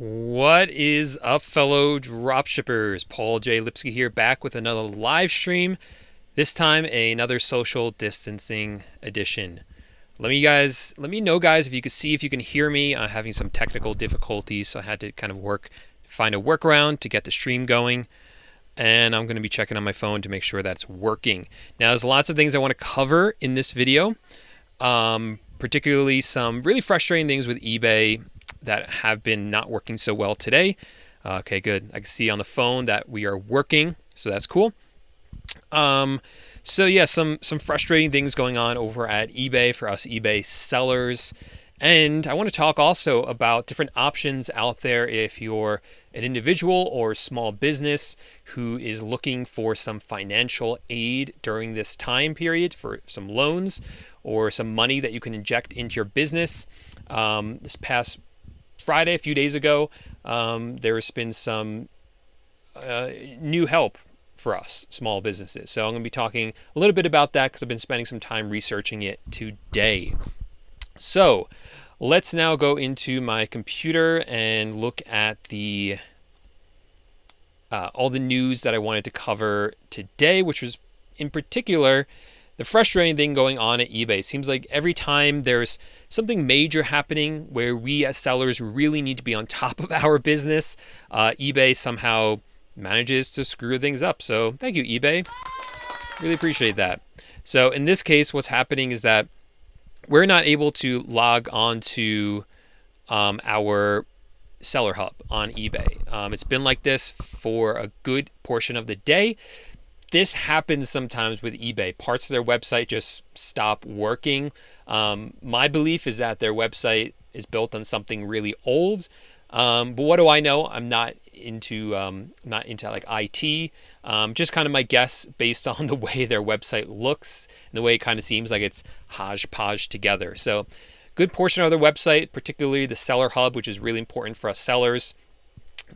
What is up, fellow dropshippers? Paul J. Lipsky here, back with another live stream. This time, another social distancing edition. Let me know, guys, if you can hear me. I'm having some technical difficulties, so I had to kind of find a workaround to get the stream going. And I'm going to be checking on my phone to make sure that's working. Now, there's lots of things I want to cover in this video, particularly some really frustrating things with eBay that have been not working so well today. Okay, good. I can see on the phone that we are working, so that's cool. So yeah, some frustrating things going on over at eBay for us eBay sellers. And I want to talk also about different options out there if you're an individual or small business who is looking for some financial aid during this time period for some loans or some money that you can inject into your business. This past Friday, a few days ago, there's been some new help for us small businesses. So I'm going to be talking a little bit about that because I've been spending some time researching it today. So let's now go into my computer and look at the all the news that I wanted to cover today, which was in particular the frustrating thing going on at eBay. It seems like every time there's something major happening where we as sellers really need to be on top of our business, eBay somehow manages to screw things up. So thank you, eBay. Really appreciate that. So in this case, what's happening is that we're not able to log on to our seller hub on eBay. It's been like this for a good portion of the day. This happens sometimes with eBay. Parts of their website just stop working. My belief is that their website is built on something really old. But what do I know? I'm not into like IT. Just kind of my guess based on the way their website looks and the way it kind of seems like it's hodgepodge together. So good portion of their website, particularly the seller hub, which is really important for us sellers,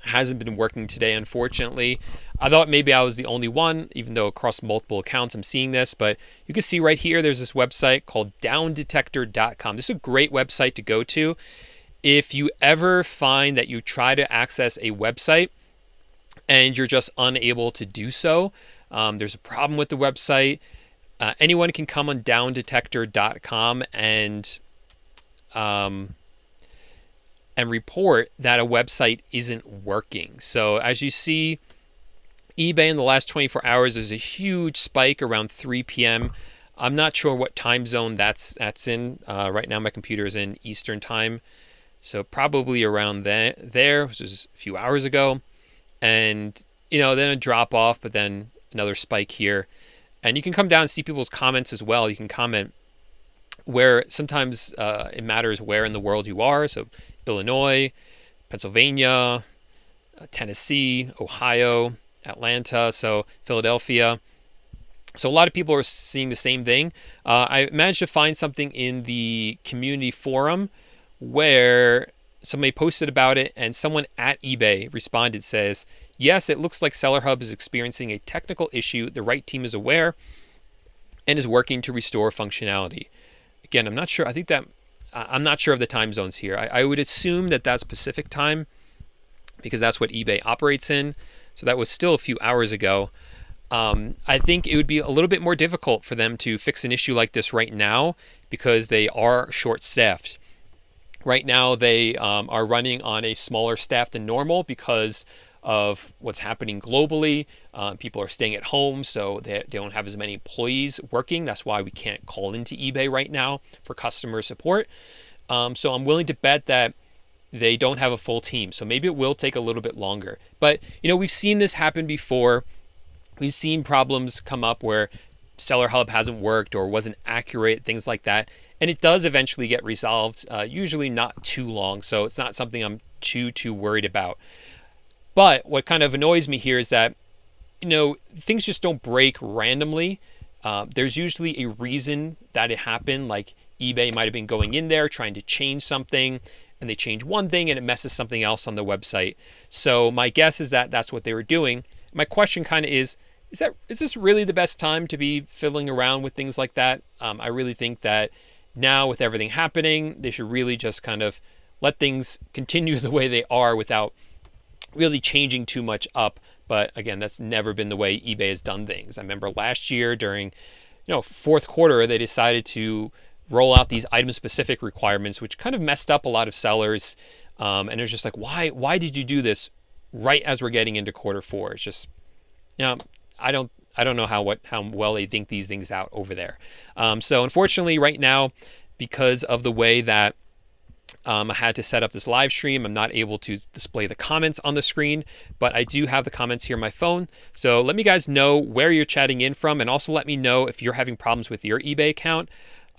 hasn't been working today, unfortunately. I thought maybe I was the only one, even though across multiple accounts I'm seeing this, but you can see right here, there's this website called downdetector.com. This is a great website to go to. If you ever find that you try to access a website and you're just unable to do so, there's a problem with the website. Anyone can come on downdetector.com and report that a website isn't working. So as you see, eBay in the last 24 hours, there's a huge spike around 3 p.m. I'm not sure what time zone that's in. Right now my computer is in Eastern time. So probably around there, which is a few hours ago. And, then a drop off, but then another spike here. And you can come down and see people's comments as well. You can comment where sometimes it matters where in the world you are. So Illinois, Pennsylvania, Tennessee, Ohio, Atlanta, so Philadelphia. So a lot of people are seeing the same thing. I managed to find something in the community forum where somebody posted about it, and someone at eBay responded, says, yes, it looks like Seller Hub is experiencing a technical issue. The right team is aware and is working to restore functionality. Again, I'm not sure. I'm not sure of the time zones here. I would assume that that's Pacific time because that's what eBay operates in. So that was still a few hours ago. I think it would be a little bit more difficult for them to fix an issue like this right now because they are short-staffed. Right now, they are running on a smaller staff than normal because of what's happening globally. People are staying at home, so they don't have as many employees working. That's why we can't call into eBay right now for customer support. So I'm willing to bet that they don't have a full team. So maybe it will take a little bit longer. But, we've seen this happen before. We've seen problems come up where Seller Hub hasn't worked or wasn't accurate, things like that. And it does eventually get resolved, usually not too long. So it's not something I'm too worried about. But what kind of annoys me here is that, things just don't break randomly. There's usually a reason that it happened. Like eBay might have been going in there trying to change something, and they change one thing and it messes something else on the website. So my guess is that that's what they were doing. My question kind of is this really the best time to be fiddling around with things like that? I really think that now with everything happening, they should really just kind of let things continue the way they are without really changing too much up. But again, that's never been the way eBay has done things. I remember last year during, fourth quarter, they decided to roll out these item-specific requirements, which kind of messed up a lot of sellers. And it's just like, why did you do this right as we're getting into quarter four? It's just, I don't know how well they think these things out over there. So unfortunately, right now, because of the way that I had to set up this live stream, I'm not able to display the comments on the screen, but I do have the comments here on my phone. So let me guys know where you're chatting in from, and also let me know if you're having problems with your eBay account.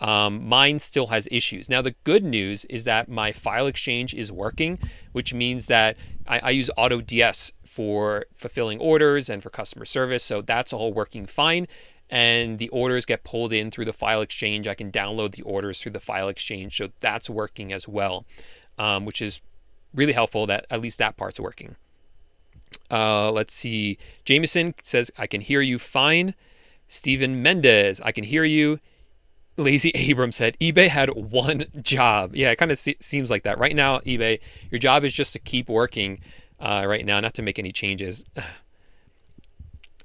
Mine still has issues. Now, the good news is that my file exchange is working, which means that I use AutoDS for fulfilling orders and for customer service. So that's all working fine. And the orders get pulled in through the file exchange. I can download the orders through the file exchange. So that's working as well, which is really helpful that at least that part's working. Let's see. Jameson says, I can hear you fine. Steven Mendez, I can hear you. Lazy Abram said, eBay had one job. Yeah, it kind of seems like that. Right now, eBay, your job is just to keep working right now, not to make any changes.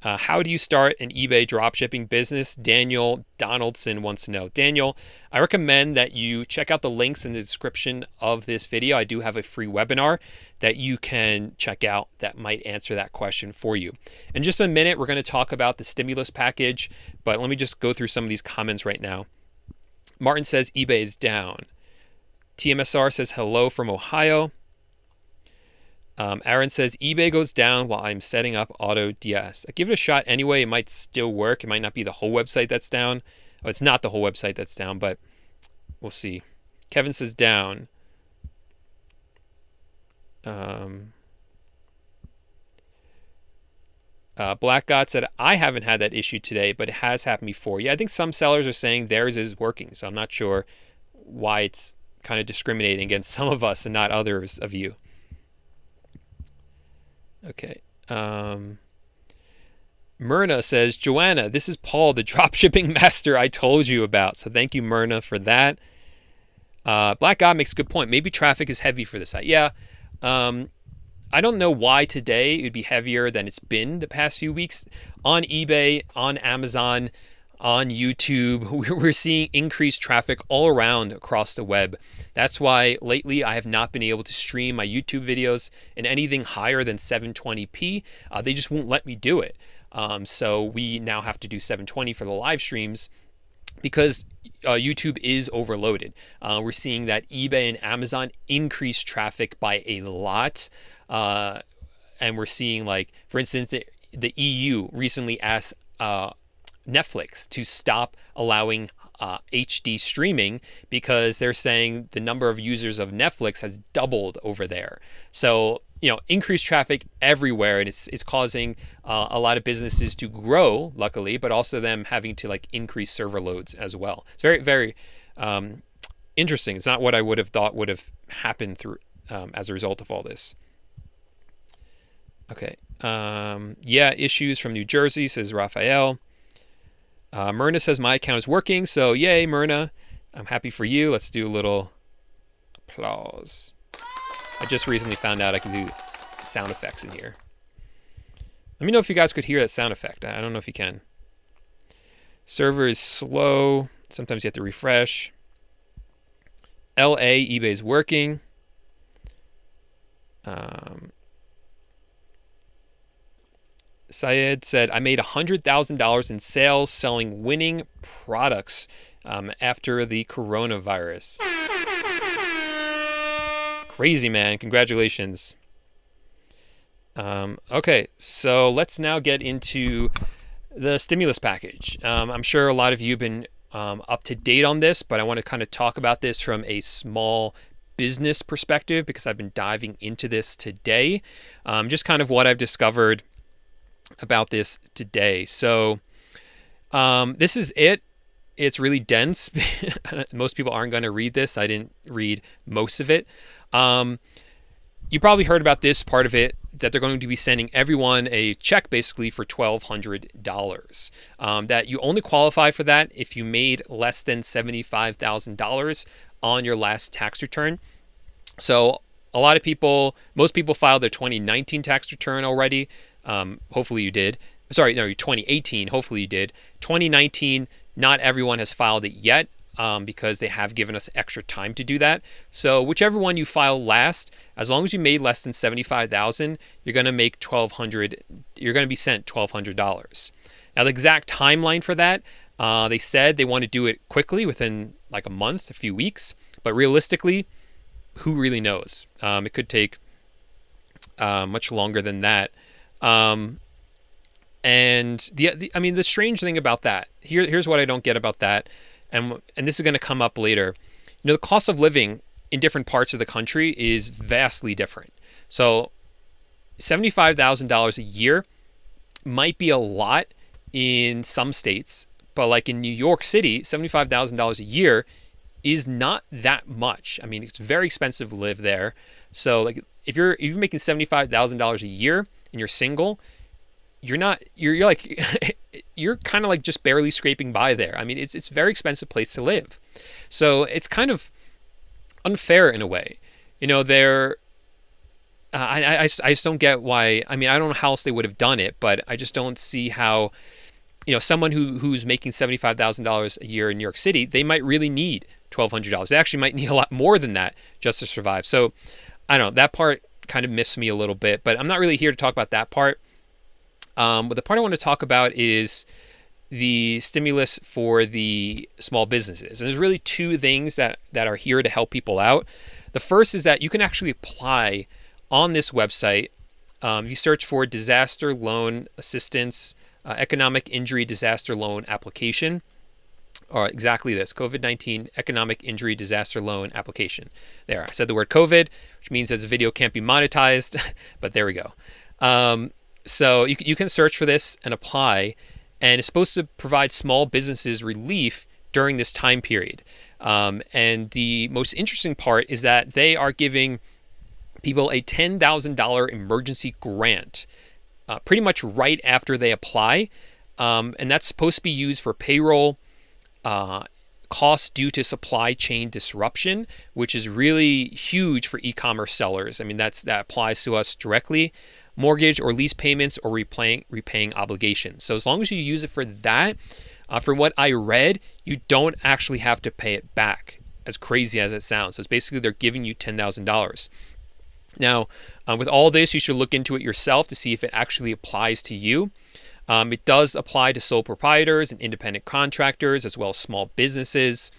How do you start an eBay dropshipping business? Daniel Donaldson wants to know. Daniel, I recommend that you check out the links in the description of this video. I do have a free webinar that you can check out that might answer that question for you. In just a minute, we're going to talk about the stimulus package, but let me just go through some of these comments right now. Martin says eBay is down. TMSR says hello from Ohio. Aaron says eBay goes down while I'm setting up AutoDS. I give it a shot anyway. It might still work. It might not be the whole website that's down. Oh, it's not the whole website that's down, but we'll see. Kevin says down. Black God said, I haven't had that issue today, but it has happened before. Yeah, I think some sellers are saying theirs is working, so I'm not sure why it's kind of discriminating against some of us and not others of you. Okay. Myrna says, Joanna, this is Paul, the dropshipping master I told you about. So thank you, Myrna, for that. Black God makes a good point. Maybe traffic is heavy for the site. Yeah. I don't know why today it would be heavier than it's been the past few weeks. On eBay, on Amazon, on YouTube, we're seeing increased traffic all around across the web. That's why lately I have not been able to stream my YouTube videos in anything higher than 720p. They just won't let me do it. So we now have to do 720 for the live streams because YouTube is overloaded. We're seeing that eBay and Amazon increase traffic by a lot. And we're seeing, like, for instance, the EU recently asked Netflix to stop allowing HD streaming because they're saying the number of users of Netflix has doubled over there. So, increased traffic everywhere, and it's causing a lot of businesses to grow, luckily, but also them having to increase server loads as well. It's very, very interesting. It's not what I would have thought would have happened through as a result of all this. Okay. Yeah, issues from New Jersey, says Raphael. Myrna says my account is working, so yay, Myrna. I'm happy for you. Let's do a little applause. I just recently found out I can do sound effects in here. Let me know if you guys could hear that sound effect. I don't know if you can. Server is slow. Sometimes you have to refresh. LA, eBay's working. Syed said, I made $100,000 in sales selling winning products after the coronavirus. Crazy, man. Congratulations. Okay, so let's now get into the stimulus package. I'm sure a lot of you have been up to date on this, but I want to kind of talk about this from a small business perspective because I've been diving into this today. Just kind of what I've discovered about this today. So this is it. It's really dense. Most people aren't going to read this. I didn't read most of it. You probably heard about this part of it, that they're going to be sending everyone a check basically for $1,200. That you only qualify for that if you made less than $75,000 on your last tax return. So a lot of people, most people filed their 2019 tax return already. Hopefully you did. Sorry, no, 2018. Hopefully you did. 2019, not everyone has filed it yet, because they have given us extra time to do that. So whichever one you file last, as long as you made less than 75,000, you're going to make 1,200. You're going to be sent $1,200. Now the exact timeline for that, they said they want to do it quickly, within like a month, a few weeks. But realistically, who really knows? It could take much longer than that. And the strange thing about that, here's what I don't get about that, and this is going to come up later. The cost of living in different parts of the country is vastly different. So $75,000 a year might be a lot in some states, but like in New York City, $75,000 a year is not that much. I mean, it's very expensive to live there. So like if you're making $75,000 a year and you're single, you're like you're kind of like just barely scraping by there. I mean, it's a very expensive place to live. So it's kind of unfair in a way. I just don't get why. I mean, I don't know how else they would have done it, but I just don't see how, someone who's making $75,000 a year in New York City, they might really need $1,200. They actually might need a lot more than that just to survive. So I don't know, that part kind of miffs me a little bit, but I'm not really here to talk about that part. But the part I want to talk about is the stimulus for the small businesses. And there's really two things that are here to help people out. The first is that you can actually apply on this website. You search for disaster loan assistance, economic injury disaster loan application, or exactly this, COVID-19 economic injury disaster loan application. There, I said the word COVID, which means this video can't be monetized, but there we go. So you can search for this and apply, and it's supposed to provide small businesses relief during this time period. And the most interesting part is that they are giving people a $10,000 emergency grant pretty much right after they apply. And that's supposed to be used for payroll, costs due to supply chain disruption, which is really huge for e-commerce sellers. I mean, that applies to us directly. Mortgage or lease payments or repaying obligations. So as long as you use it for that, from what I read, you don't actually have to pay it back, as crazy as it sounds. So it's basically they're giving you $10,000. Now, with all this, you should look into it yourself to see if it actually applies to you. It does apply to sole proprietors and independent contractors, as well as small businesses.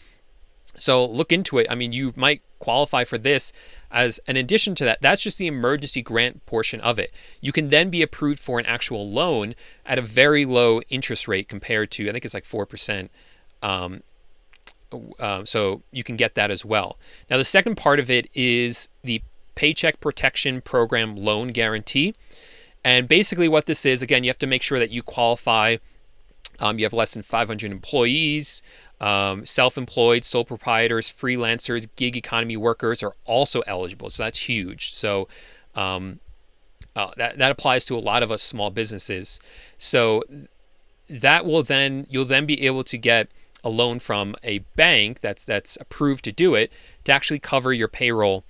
So look into it. I mean, you might qualify for this. As an addition to that, that's just the emergency grant portion of it. You can then be approved for an actual loan at a very low interest rate compared to, I think it's like 4%. So you can get that as well. Now, the second part of it is the Paycheck Protection Program Loan Guarantee. And basically what this is, again, you have to make sure that you qualify. You have less than 500 employees. Self-employed, sole proprietors, freelancers, gig economy workers are also eligible. So that's huge. So that applies to a lot of us small businesses. So you'll then be able to get a loan from a bank that's approved to do it, to actually cover your payroll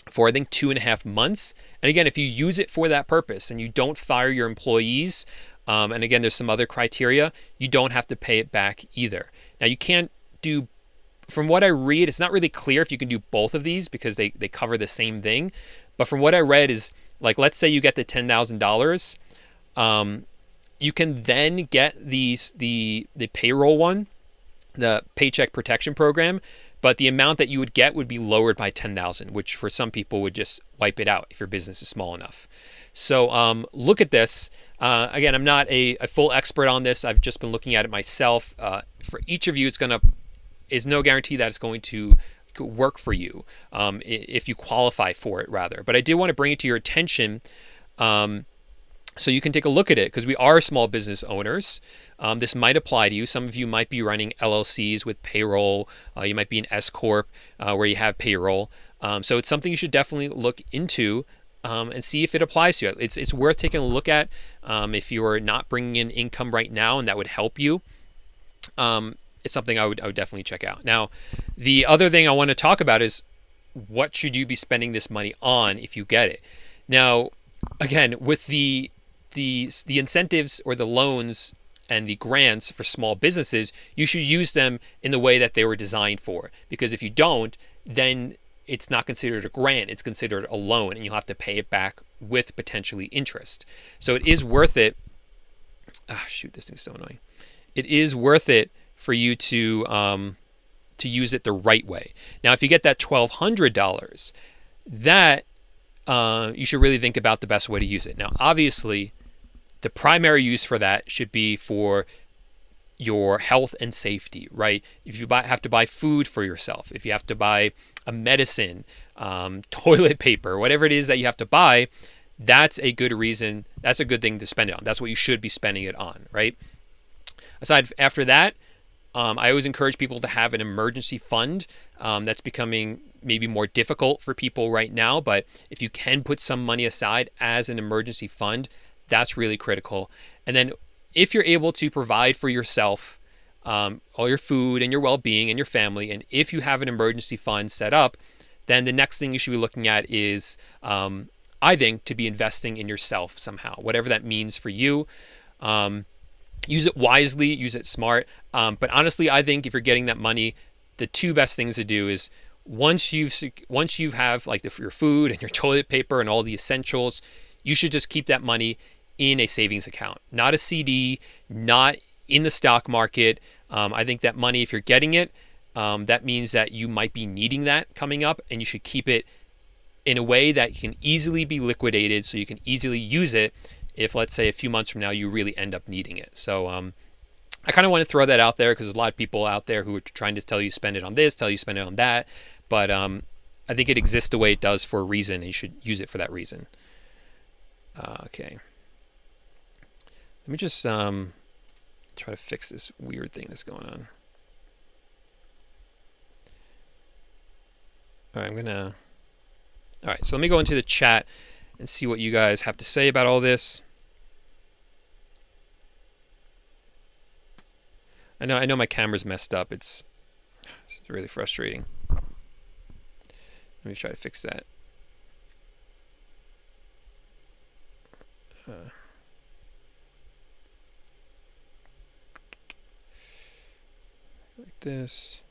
for, I think, 2.5 months. And again, if you use it for that purpose and you don't fire your employees, and again, there's some other criteria, you don't have to pay it back either. Now, you can't do, from what I read, it's not really clear if you can do both of these because they cover the same thing. But from what I read is, like, let's say you get the $10,000, you can then get the payroll one, the Paycheck Protection Program, but the amount that you would get would be lowered by $10,000, which for some people would just wipe it out if your business is small enough. So look at this. Again, I'm not a full expert on this. I've just been looking at it myself. For each of you, it's no guarantee that it's going to work for you if you qualify for it, rather. But I did want to bring it to your attention so you can take a look at it, because we are small business owners. This might apply to you. Some of you might be running LLCs with payroll. You might be an S Corp where you have payroll. So it's something you should definitely look into and see if it applies to you. It's worth taking a look at if you're not bringing in income right now, and that would help you. It's something I would definitely check out. Now, the other thing I want to talk about is what should you be spending this money on if you get it. Now, again, with the incentives or the loans and the grants for small businesses, you should use them in the way that they were designed for. Because if you don't, then it's not considered a grant, it's considered a loan, and you'll have to pay it back with potentially interest. So it is worth it. Shoot, this thing's so annoying. It is worth it for you to use it the right way. Now, if you get that $1,200, that you should really think about the best way to use it. Now, obviously, the primary use for that should be for your health and safety, right? If you have to buy food for yourself, if you have to buy a medicine, toilet paper, whatever it is that you have to buy, that's a good reason. That's a good thing to spend it on. That's what you should be spending it on, right? After that, I always encourage people to have an emergency fund. That's becoming maybe more difficult for people right now, but if you can put some money aside as an emergency fund, that's really critical. And then if you're able to provide for yourself all your food and your well-being and your family, and if you have an emergency fund set up, then the next thing you should be looking at is, I think, to be investing in yourself somehow, whatever that means for you. Use it wisely, use it smart. But honestly, I think if you're getting that money, the two best things to do is once you have like your food and your toilet paper and all the essentials, you should just keep that money in a savings account, not a CD, not in the stock market. I think that money, if you're getting it, that means that you might be needing that coming up, and you should keep it in a way that can easily be liquidated so you can easily use it if, let's say, a few months from now you really end up needing it. So I kind of want to throw that out there because there's a lot of people out there who are trying to tell you spend it on this, tell you spend it on that. But I think it exists the way it does for a reason, and you should use it for that reason. Okay. Let me just try to fix this weird thing that's going on. All right, so let me go into the chat and see what you guys have to say about all this. I know my camera's messed up. It's really frustrating. Let me try to fix that. Like this.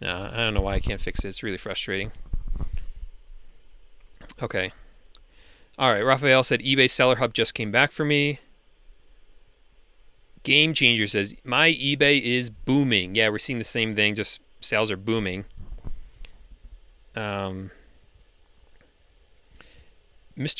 No, I don't know why I can't fix it. It's really frustrating. Okay. All right, Raphael said eBay Seller Hub just came back for me. Game Changer says, my eBay is booming. Yeah, we're seeing the same thing, just sales are booming. Mr.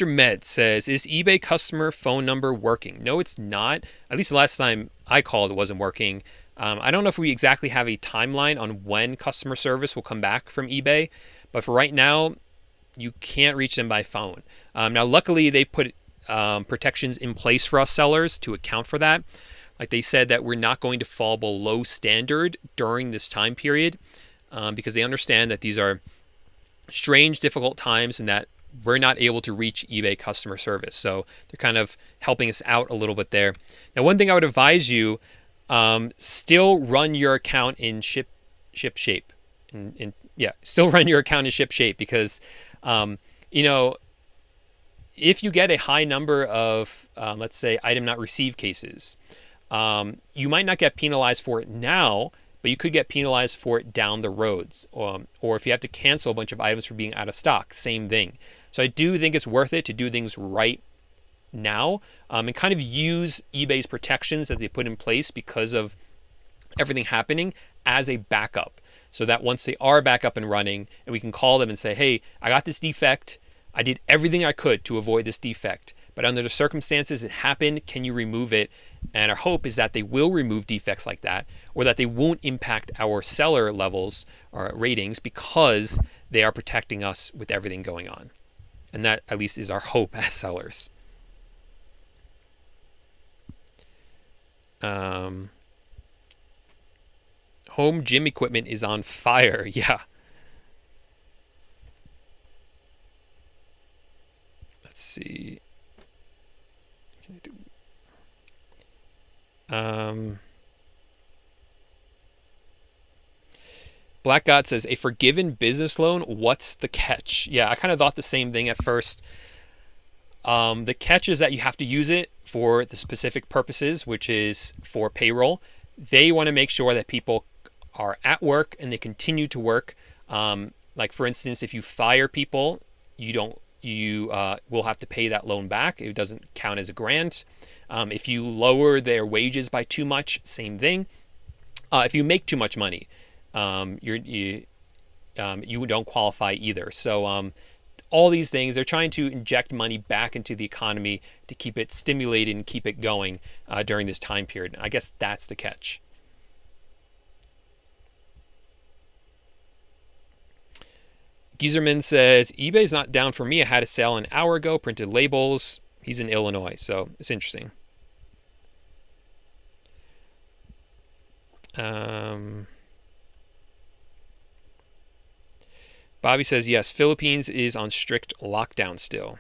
Med says, is eBay customer phone number working? No, it's not. At least the last time I called, it wasn't working. I don't know if we exactly have a timeline on when customer service will come back from eBay, but for right now, you can't reach them by phone. Now, luckily, they put protections in place for us sellers to account for that. Like they said that we're not going to fall below standard during this time period because they understand that these are strange, difficult times and that we're not able to reach eBay customer service. So they're kind of helping us out a little bit there. Now, one thing I would advise you, still run your account in ShipShape. Still run your account in ShipShape because, if you get a high number of, let's say, item not received cases, you might not get penalized for it now, but you could get penalized for it down the roads. Or if you have to cancel a bunch of items for being out of stock, same thing. So I do think it's worth it to do things right now and kind of use eBay's protections that they put in place because of everything happening as a backup. So that once they are back up and running and we can call them and say, hey, I got this defect. I did everything I could to avoid this defect, but under the circumstances it happened, can you remove it? And our hope is that they will remove defects like that, or that they won't impact our seller levels or ratings because they are protecting us with everything going on. And that at least is our hope as sellers. Home gym equipment is on fire. Yeah. Let's see. Black God says, a forgiven business loan, what's the catch? Yeah, I kind of thought the same thing at first. The catch is that you have to use it for the specific purposes, which is for payroll. They want to make sure that people are at work and they continue to work. Like for instance, if you fire people, you will have to pay that loan back. It doesn't count as a grant. If you lower their wages by too much, same thing. If you make too much money, you don't qualify either. So all these things, they're trying to inject money back into the economy to keep it stimulated and keep it going during this time period. I guess that's the catch. Gieserman says, eBay's not down for me. I had a sale an hour ago, printed labels. He's in Illinois, so it's interesting. Bobby says, yes, Philippines is on strict lockdown still.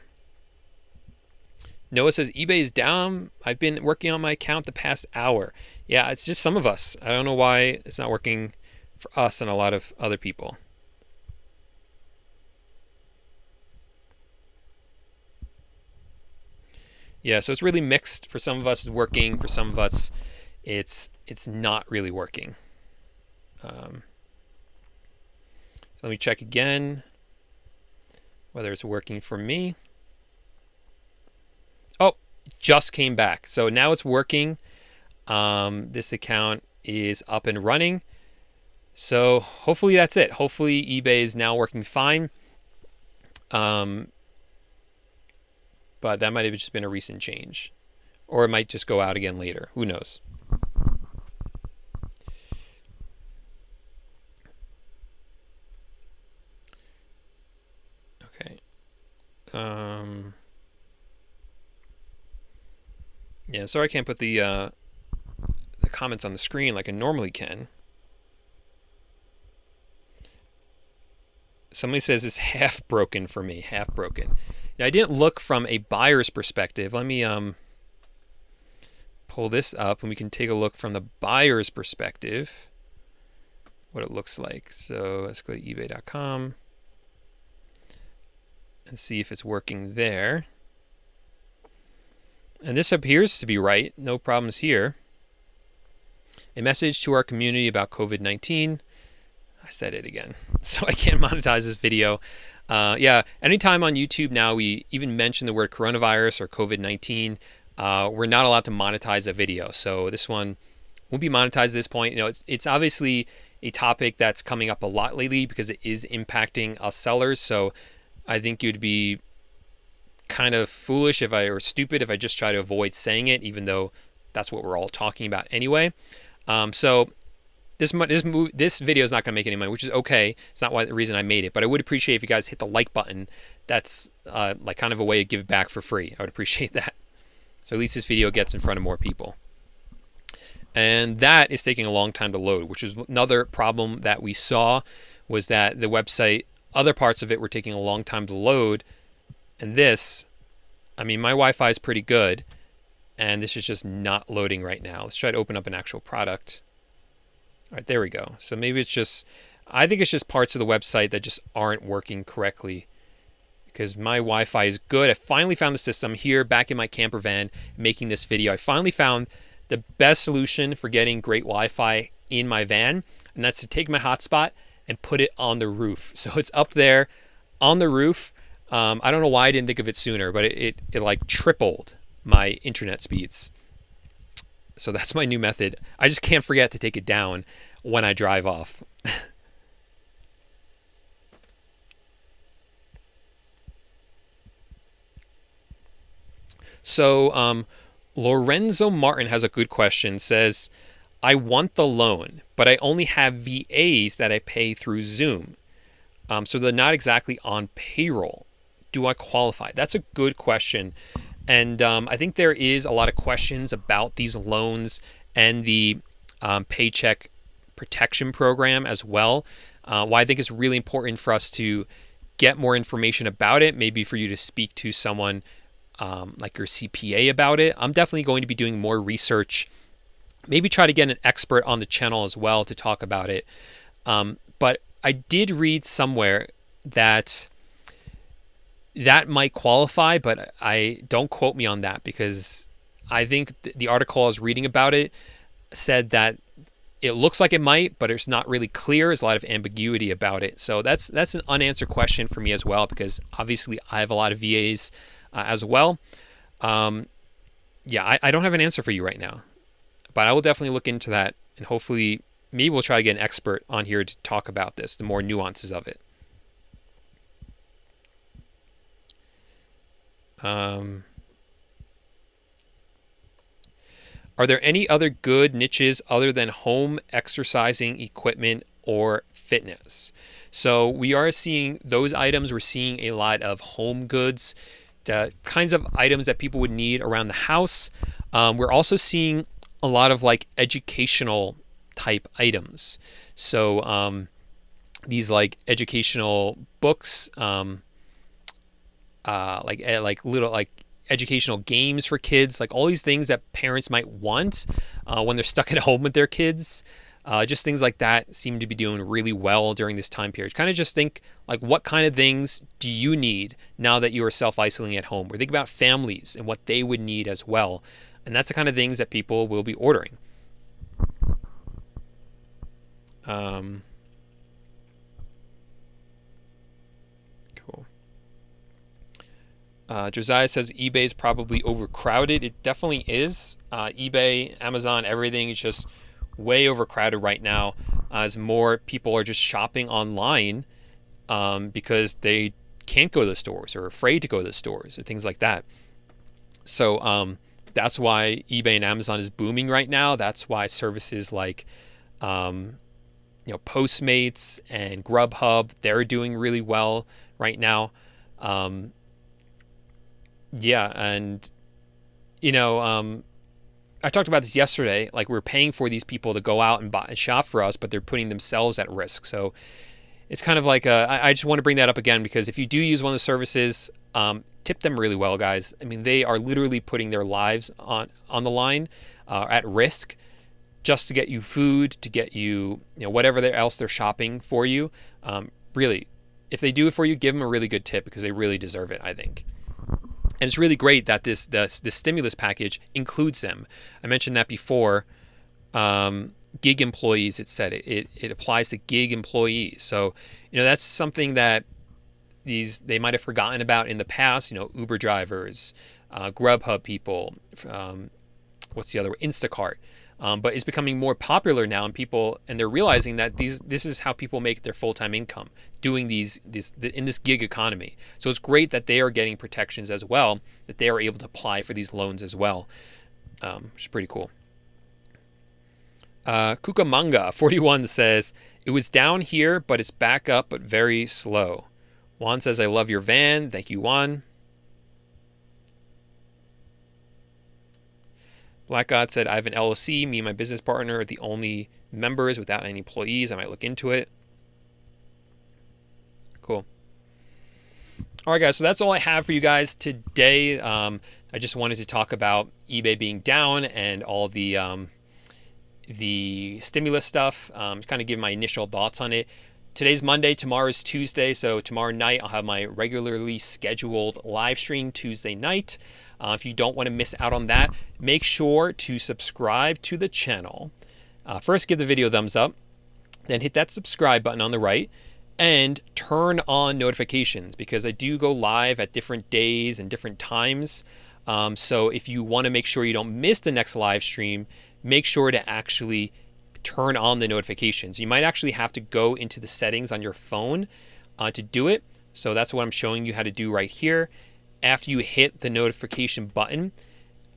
Noah says, eBay is down. I've been working on my account the past hour. Yeah, it's just some of us. I don't know why it's not working for us and a lot of other people. Yeah, so it's really mixed. For some of us, it's working. For some of us, it's not really working. So let me check again whether it's working for me. Oh, just came back. So now it's working. This account is up and running. So hopefully that's it. Hopefully eBay is now working fine. But that might have just been a recent change. Or it might just go out again later. Who knows? Okay. Yeah, sorry I can't put the comments on the screen like I normally can. Somebody says it's half broken for me. Half broken. Now, I didn't look from a buyer's perspective. Let me pull this up and we can take a look from the buyer's perspective what it looks like. So let's go to ebay.com and see if it's working there. And this appears to be right. No problems here. A message to our community about COVID-19. I said it again. So I can't monetize this video. Yeah, anytime on YouTube now we even mention the word coronavirus or COVID-19, we're not allowed to monetize a video. So this one won't be monetized at this point. You know, it's obviously a topic that's coming up a lot lately because it is impacting us sellers. So I think you'd be kind of foolish or stupid if I just try to avoid saying it, even though that's what we're all talking about anyway. So this video is not going to make any money, which is okay. It's not the reason I made it, but I would appreciate if you guys hit the like button. That's like kind of a way to give back for free. I would appreciate that. So at least this video gets in front of more people. And that is taking a long time to load, which is another problem that we saw, was that the website, other parts of it were taking a long time to load. And this, I mean, my Wi-Fi is pretty good, and this is just not loading right now. Let's try to open up an actual product. All right, there we go. So maybe it's just, I think it's just parts of the website that just aren't working correctly, because my Wi-Fi is good. I finally found the system here back in my camper van making this video. I finally found the best solution for getting great Wi-Fi in my van, and that's to take my hotspot and put it on the roof. So it's up there on the roof. I don't know why I didn't think of it sooner, but it like tripled my internet speeds. So that's my new method. I just can't forget to take it down when I drive off. So Lorenzo Martin has a good question. Says, I want the loan, but I only have VAs that I pay through Zoom. So they're not exactly on payroll. Do I qualify? That's a good question. And I think there is a lot of questions about these loans and the Paycheck Protection Program as well. Why I think it's really important for us to get more information about it, maybe for you to speak to someone like your CPA about it. I'm definitely going to be doing more research, maybe try to get an expert on the channel as well to talk about it. But I did read somewhere that that might qualify, but I don't quote me on that, because I think the article I was reading about it said that it looks like it might, but it's not really clear. There's a lot of ambiguity about it. So that's an unanswered question for me as well, because obviously I have a lot of VAs as well. Yeah, I don't have an answer for you right now, but I will definitely look into that, and hopefully maybe we'll try to get an expert on here to talk about this, the more nuances of it. Are there any other good niches other than home exercising equipment or fitness? So we are seeing those items. We're seeing a lot of home goods, the kinds of items that people would need around the house. We're also seeing a lot of like educational type items. So these like educational books, like little like educational games for kids, like all these things that parents might want when they're stuck at home with their kids. Just things like that seem to be doing really well during this time period. Kind of just think like, what kind of things do you need now that you are self-isolating at home? Or think about families and what they would need as well. And that's the kind of things that people will be ordering. Cool. Josiah says eBay is probably overcrowded. It definitely is. eBay, Amazon, everything is just way overcrowded right now, as more people are just shopping online because they can't go to the stores or are afraid to go to the stores or things like that. So that's why eBay and Amazon is booming right now. That's why services like Postmates and Grubhub, they're doing really well right now. Yeah, and I talked about this yesterday. Like, we're paying for these people to go out and buy and shop for us, but they're putting themselves at risk. So it's kind of like I just want to bring that up again, because if you do use one of the services, tip them really well, guys. I mean, they are literally putting their lives on the line, at risk, just to get you food, to get you, whatever else they're shopping for you. Really, if they do it for you, give them a really good tip, because they really deserve it, I think. And it's really great that this stimulus package includes them. I mentioned that before. Gig employees, it said it applies to gig employees. So that's something that they might have forgotten about in the past. Uber drivers, Grubhub people, what's the other one? Instacart. But it's becoming more popular now, and they're realizing that this is how people make their full-time income, doing in this gig economy. So it's great that they are getting protections as well, that they are able to apply for these loans as well, which is pretty cool. Kukamanga 41 says, it was down here, but it's back up, but very slow. Juan says, I love your van. Thank you, Juan. Black God said, I have an LLC. Me and my business partner are the only members without any employees. I might look into it. Cool. All right, guys. So that's all I have for you guys today. I just wanted to talk about eBay being down and all the stimulus stuff. Kind of give my initial thoughts on it. Today's Monday. Tomorrow's Tuesday. So tomorrow night, I'll have my regularly scheduled live stream Tuesday night. If you don't want to miss out on that, make sure to subscribe to the channel. First, give the video a thumbs up, then hit that subscribe button on the right, and turn on notifications, because I do go live at different days and different times. So if you want to make sure you don't miss the next live stream, make sure to actually turn on the notifications. You might actually have to go into the settings on your phone to do it. So that's what I'm showing you how to do right here. After you hit the notification button,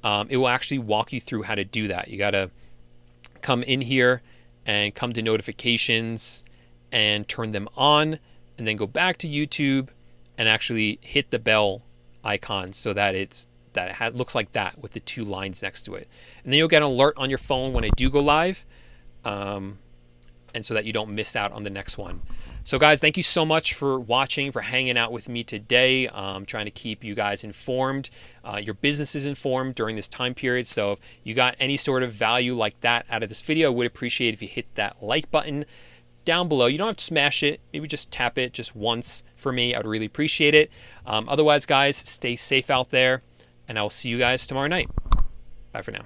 it will actually walk you through how to do that. You got to come in here and come to notifications and turn them on, and then go back to YouTube and actually hit the bell icon so that it looks like that with the two lines next to it. And then you'll get an alert on your phone when I do go live, and so that you don't miss out on the next one. So guys, thank you so much for watching, for hanging out with me today. Trying to keep you guys informed, your businesses informed during this time period. So if you got any sort of value like that out of this video, I would appreciate if you hit that like button. down below. You don't have to smash it. Maybe just tap it just once for me. I would really appreciate it. Otherwise, guys, stay safe out there, and I will see you guys tomorrow night. Bye for now.